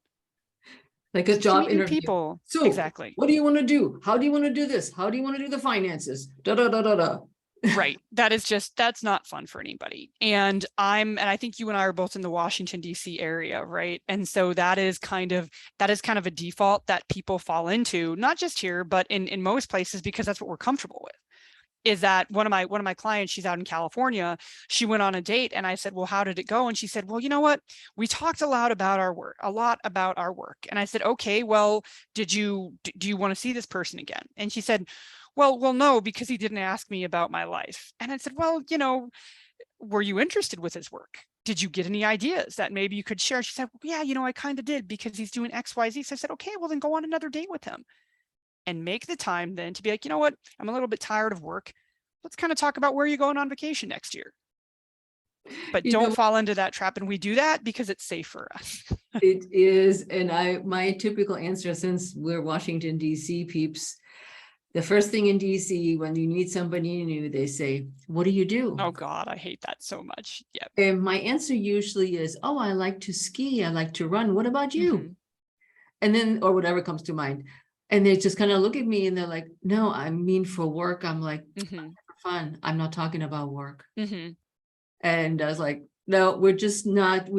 Like a job interview. People. So exactly. What do you want to do? How do you want to do this? How do you want to do the finances? Da da da da da. Right. That's not fun for anybody. And I think you and I are both in the Washington, D.C. area, right? And so that is kind of a default that people fall into, not just here, but in most places, because that's what we're comfortable with. Is that one of my clients, she's out in California, she went on a date and I said, well, how did it go? And she said, well, you know what? We talked a lot about our work. And I said, okay, well, do you want to see this person again? And she said, well, no, because he didn't ask me about my life. And I said, well, were you interested with his work? Did you get any ideas that maybe you could share? She said, well, yeah, I kind of did, because he's doing X, Y, Z. So I said, okay, well then go on another date with him. And make the time then to be like, you know what, I'm a little bit tired of work. Let's kind of talk about where you're going on vacation next year. But don't fall into that trap. And we do that because it's safe for us. It is. And my typical answer, since we're Washington, D.C. peeps, the first thing in D.C., when you need somebody new, they say, what do you do? Oh God, I hate that so much. Yeah. And my answer usually is, oh, I like to ski. I like to run. What about you? Mm-hmm. And then, or whatever comes to mind. And they just kind of look at me and they're like, no, I mean for work. I'm like, mm-hmm. for fun. I'm not talking about work. Mm-hmm. And I was like, no, we're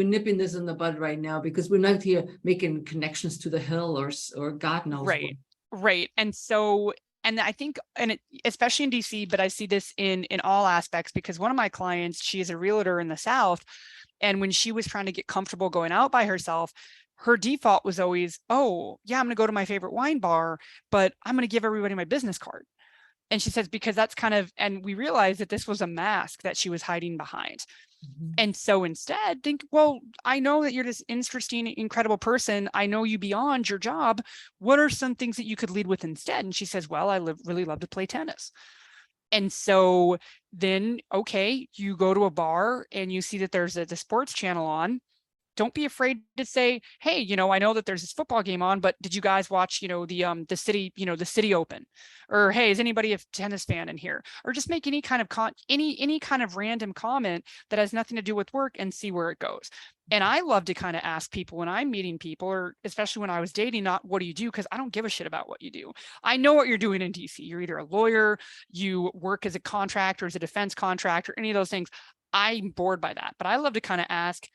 nipping this in the bud right now, because we're not here making connections to the hill or God knows right. what. Right. And so, and I think, especially in DC, but I see this in all aspects, because one of my clients, she is a realtor in the South. And when she was trying to get comfortable going out by herself, her default was always, oh, yeah, I'm going to go to my favorite wine bar, but I'm going to give everybody my business card. And she says, because that's and we realized that this was a mask that she was hiding behind. Mm-hmm. And so instead think, well, I know that you're this interesting, incredible person. I know you beyond your job. What are some things that you could lead with instead? And she says, well, I really love to play tennis. And so then, okay, you go to a bar and you see that there's the sports channel on. Don't be afraid to say, hey, I know that there's this football game on, but did you guys watch, the city open? Or, hey, is anybody a tennis fan in here? Or just make any kind of any kind of random comment that has nothing to do with work and see where it goes. And I love to kind of ask people when I'm meeting people, or especially when I was dating, not what do you do? Because I don't give a shit about what you do. I know what you're doing in DC. You're either a lawyer, you work as a contractor, as a defense contractor, any of those things. I'm bored by that. But I love to kind of ask,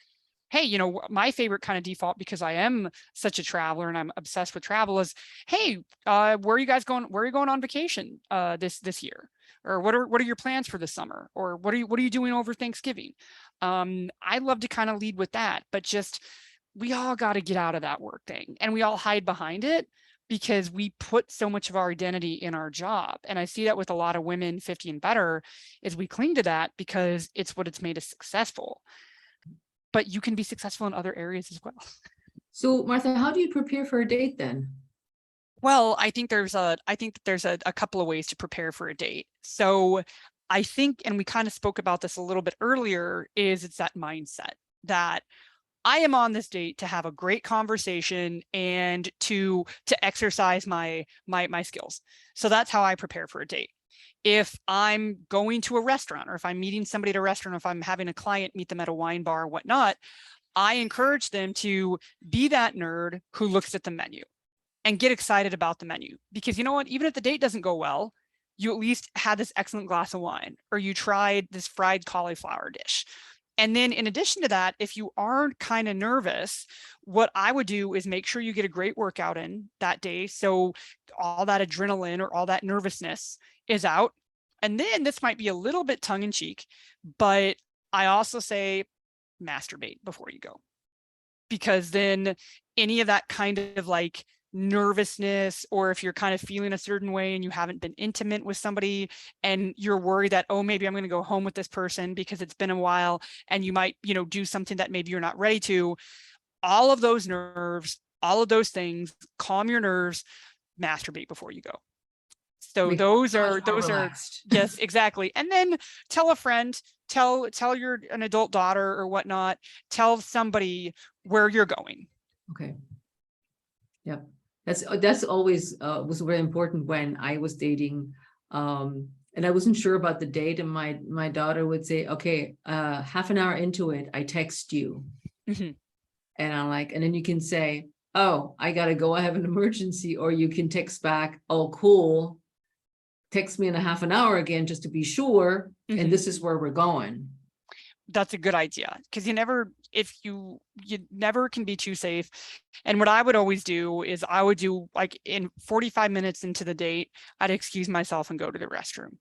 hey, my favorite kind of default, because I am such a traveler and I'm obsessed with travel, is, hey, where are you guys going? Where are you going on vacation this year? Or what are your plans for this summer? Or what are you doing over Thanksgiving? I love to kind of lead with that, but just, we all got to get out of that work thing, and we all hide behind it because we put so much of our identity in our job. And I see that with a lot of women 50 and better, is we cling to that because it's what it's made us successful. But you can be successful in other areas as well. So Martha, how do you prepare for a date then? Well, I think that there's a couple of ways to prepare for a date. So I think, and we kind of spoke about this a little bit earlier, is it's that mindset that I am on this date to have a great conversation and to exercise my skills. So that's how I prepare for a date. If I'm going to a restaurant, or if I'm meeting somebody at a restaurant, or if I'm having a client meet them at a wine bar or whatnot, I encourage them to be that nerd who looks at the menu and get excited about the menu. Because you know what, even if the date doesn't go well, you at least had this excellent glass of wine, or you tried this fried cauliflower dish. And then in addition to that, if you are kind of nervous, what I would do is make sure you get a great workout in that day. So all that adrenaline or all that nervousness is out. And then this might be a little bit tongue in cheek, but I also say masturbate before you go, because then any of that kind of like nervousness, or if you're kind of feeling a certain way and you haven't been intimate with somebody and you're worried that, oh, maybe I'm going to go home with this person because it's been a while, and you might, do something that maybe you're not ready to, all of those nerves, all of those things, calm your nerves, masturbate before you go. So Make those so are much more those are relaxed. yes, exactly. And then tell a friend, tell an adult daughter or whatnot, tell somebody where you're going. Okay. Yep. That's always was very important when I was dating. And I wasn't sure about the date, and my daughter would say, okay, half an hour into it, I text you. Mhm. And I'm like, and then you can say, oh, I gotta go, I have an emergency, or you can text back, oh, cool. Text me in a half an hour again, just to be sure. Mhm. And this is where we're going. That's a good idea, because you never can be too safe. And what I would always do is I would do, like, in 45 minutes into the date, I'd excuse myself and go to the restroom.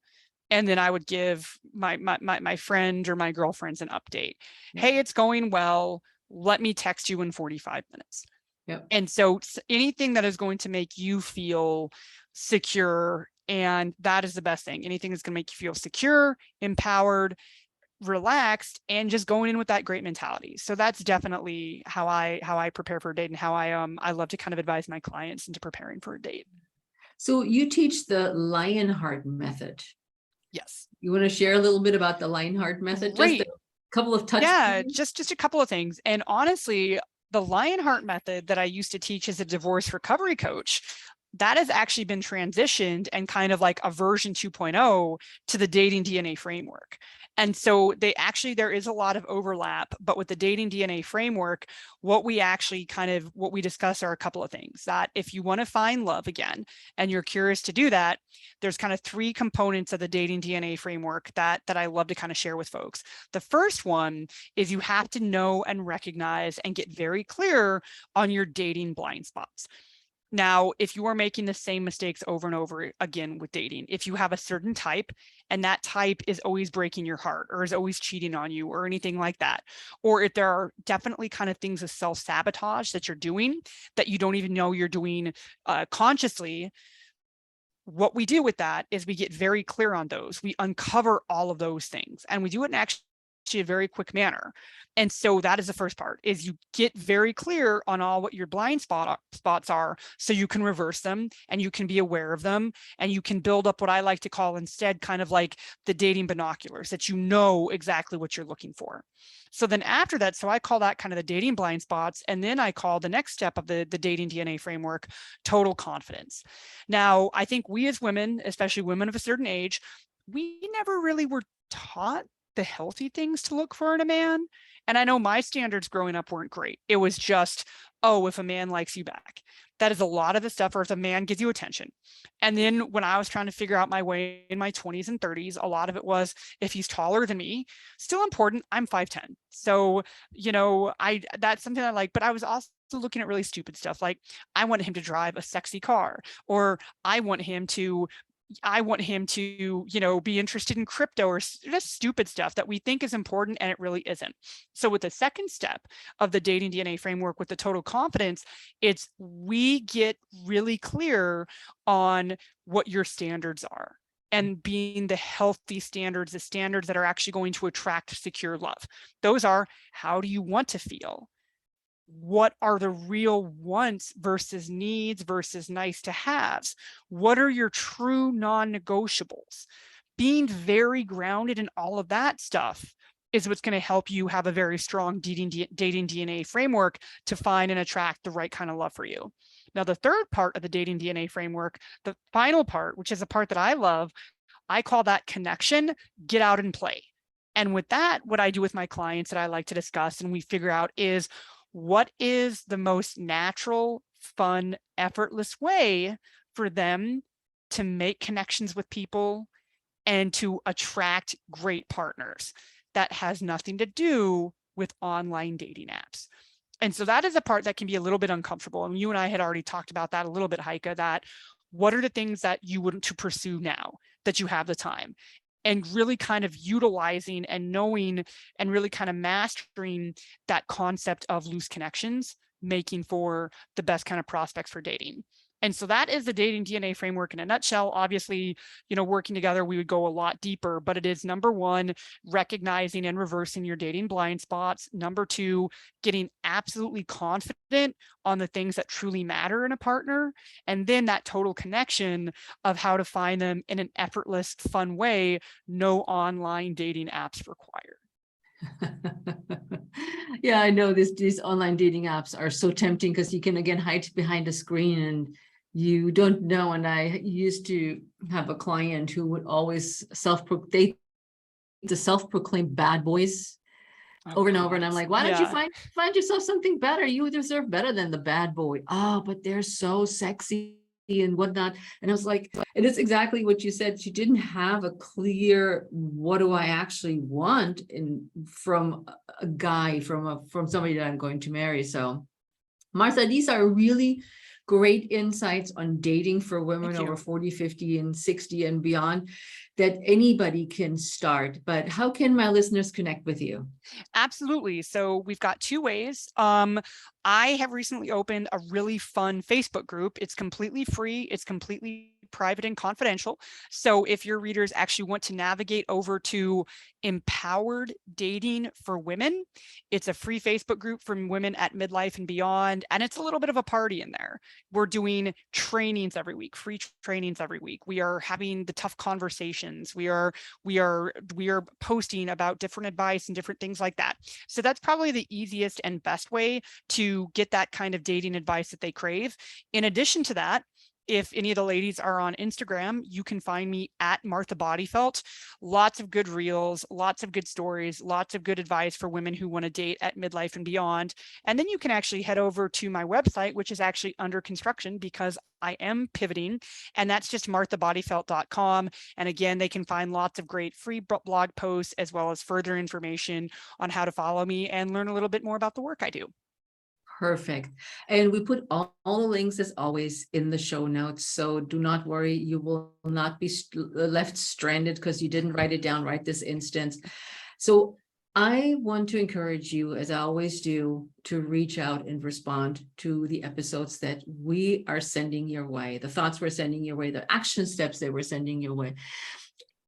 And then I would give my friend or my girlfriends an update. Yeah. Hey, it's going well. Let me text you in 45 minutes. Yep. And so anything that is going to make you feel secure, and that is the best thing. Anything that's going to make you feel secure, empowered, relaxed, and just going in with that great mentality. So that's definitely how I prepare for a date, and how I love to kind of advise my clients into preparing for a date. So you teach the Lionheart method. Yes. You want to share a little bit about the Lionheart method? Just Great. a couple of touch Yeah, points? just a couple of things. And honestly, the Lionheart method that I used to teach as a divorce recovery coach, that has actually been transitioned and kind of like a version 2.0 to the dating DNA framework. And so there is a lot of overlap, but with the dating DNA framework, what we discuss are a couple of things. That if you want to find love again and you're curious to do that, there's kind of three components of the dating DNA framework that I love to kind of share with folks. The first one is you have to know and recognize and get very clear on your dating blind spots. Now, if you are making the same mistakes over and over again with dating, if you have a certain type and that type is always breaking your heart, or is always cheating on you, or anything like that, or if there are definitely kind of things of self-sabotage that you're doing that you don't even know you're doing consciously, what we do with that is we get very clear on those. We uncover all of those things, and we do it in actually a very quick manner. And so that is the first part, is you get very clear on all what your blind spots are, so you can reverse them and you can be aware of them, and you can build up what I like to call instead kind of like the dating binoculars, that you know exactly what you're looking for. So then after that, so I call that kind of the dating blind spots. And then I call the next step of the dating DNA framework total confidence. Now, I think we as women, especially women of a certain age, we never really were taught the healthy things to look for in a man. And I know my standards growing up weren't great. It was just, oh, if a man likes you back. That is a lot of the stuff where if a man gives you attention. And then when I was trying to figure out my way in my 20s and 30s, a lot of it was if he's taller than me, still important. I'm 5'10". So, that's something I like, but I was also looking at really stupid stuff. Like I want him to drive a sexy car, or I want him to be interested in crypto, or just stupid stuff that we think is important and it really isn't. So with the second step of the dating DNA framework with the total confidence, it's we get really clear on what your standards are, and being the healthy standards, the standards that are actually going to attract secure love. Those are, how do you want to feel? What are the real wants versus needs versus nice to haves? What are your true non-negotiables? Being very grounded in all of that stuff is what's going to help you have a very strong dating DNA framework to find and attract the right kind of love for you. Now, the third part of the dating DNA framework, the final part, which is a part that I love, I call that connection, get out and play. And with that, what I do with my clients that I like to discuss and we figure out is, what is the most natural, fun, effortless way for them to make connections with people and to attract great partners that has nothing to do with online dating apps? And so that is a part that can be a little bit uncomfortable. And you and I had already talked about that a little bit, Heike, that what are the things that you want to pursue now that you have the time? And really kind of utilizing and knowing and really kind of mastering that concept of loose connections, making for the best kind of prospects for dating. And so that is the dating DNA framework in a nutshell. Obviously, working together, we would go a lot deeper, but it is number one, recognizing and reversing your dating blind spots. Number two, getting absolutely confident on the things that truly matter in a partner. And then that total connection of how to find them in an effortless, fun way, no online dating apps required. Yeah, I know these online dating apps are so tempting because you can again hide behind a screen and you don't know. And I used to have a client who would always self-proclaim bad boys over and over. And I'm like, why don't you find yourself something better? You deserve better than the bad boy. Oh, but they're so sexy and whatnot. And I was like, and it's exactly what you said. She didn't have a clear, what do I actually want from a guy, from somebody that I'm going to marry. So Martha, these are really great insights on dating for women over 40, 50, and 60 and beyond that anybody can start. But how can my listeners connect with you? Absolutely. So we've got two ways. I have recently opened a really fun Facebook group. It's completely free. It's completely private and confidential. So if your readers actually want to navigate over to Empowered Dating for Women, it's a free Facebook group from women at midlife and beyond. And it's a little bit of a party in there. We're doing trainings every week, free trainings every week. We are having the tough conversations. We are posting about different advice and different things like that. So that's probably the easiest and best way to get that kind of dating advice that they crave. In addition to that, if any of the ladies are on Instagram, you can find me at Martha Bodyfelt. Lots of good reels, lots of good stories, lots of good advice for women who want to date at midlife and beyond. And then you can actually head over to my website, which is actually under construction because I am pivoting, and that's just marthabodyfelt.com. And again, they can find lots of great free blog posts as well as further information on how to follow me and learn a little bit more about the work I do. Perfect. And we put all the links as always in the show notes. So do not worry, you will not be left stranded because you didn't write it down right this instant. So I want to encourage you, as I always do, to reach out and respond to the episodes that we are sending your way, the thoughts we're sending your way, the action steps that we're sending your way.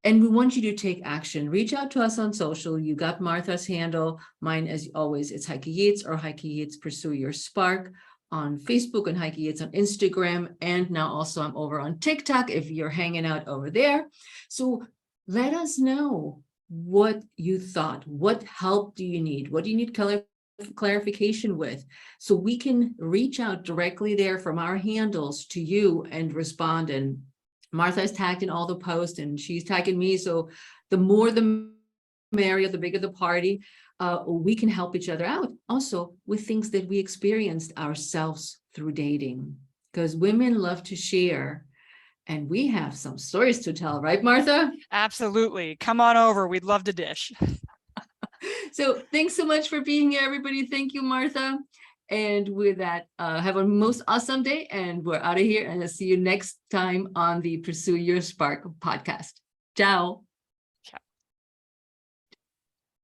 And we want you to take action. Reach out to us on social. You got Martha's handle. Mine, as always, it's Heike Yates or Heike Yates Pursue Your Spark on Facebook, and Heike Yates on Instagram. And now also I'm over on TikTok if you're hanging out over there. So let us know what you thought. What help do you need? What do you need clarification with? So we can reach out directly there from our handles to you and respond. And Martha is tagged in all the posts and she's tagging me. So the more the merrier, the bigger the party. We can help each other out also with things that we experienced ourselves through dating. because women love to share. And we have some stories to tell, right, Martha? Absolutely. Come on over. We'd love to dish. So thanks so much for being here, everybody. Thank you, Martha. And with that, have a most awesome day. And we're out of here. And I'll see you next time on the Pursue Your Spark podcast. Ciao.